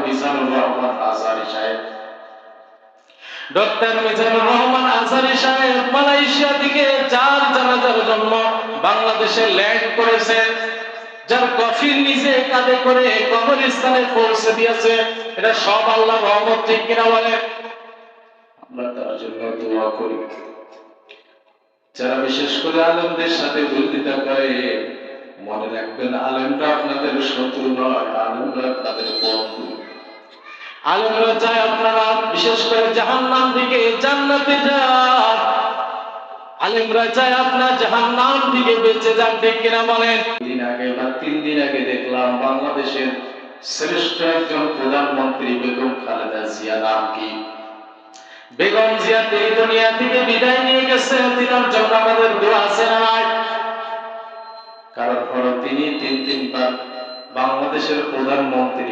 মিজানুর রহমান আজহারি সাহেব। ডক্টর মিজানুর রহমান আজহারি সাহেব মালয়েশিয়া থেকে যার জানাজার জন্য বাংলাদেশে ল্যান্ড করেছেন, যার কফিন নিজে কাঁধে করে কবরস্থানে পৌঁছে দিয়েছে, এটা সব আল্লাহর রহমত, ঠিক কিনা বলেন? আমরা তার জন্য দোয়া করি। যারা বিশেষ করে আলেমদের সাথে বিরোধিতা করে, মনে রাখবেন আলেমরা আপনাদের শত্রু নয়, আলেমরা আপনাদের বন্ধু। আলেমরা চায় আপনারা বিশেষ করে জাহান্নাম থেকে জান্নাতে যান, আলেমরা চায় আপনার জাহান্নাম থেকে বেঁচে যান, ঠিক কিনা বলেন? 3 দিন আগে দেখলাম বাংলাদেশের শ্রেষ্ঠ একজন প্রধানমন্ত্রী বেগম খালেদা জিয়া, নাম কি? বেগম জিয়া এই দুনিয়া থেকে বিদায় নিয়ে গেছে, তিনার জন্য আমাদের দোয়া আছে না নাই? কারণ হলো তিনি 3 বার বাংলাদেশের প্রধানমন্ত্রী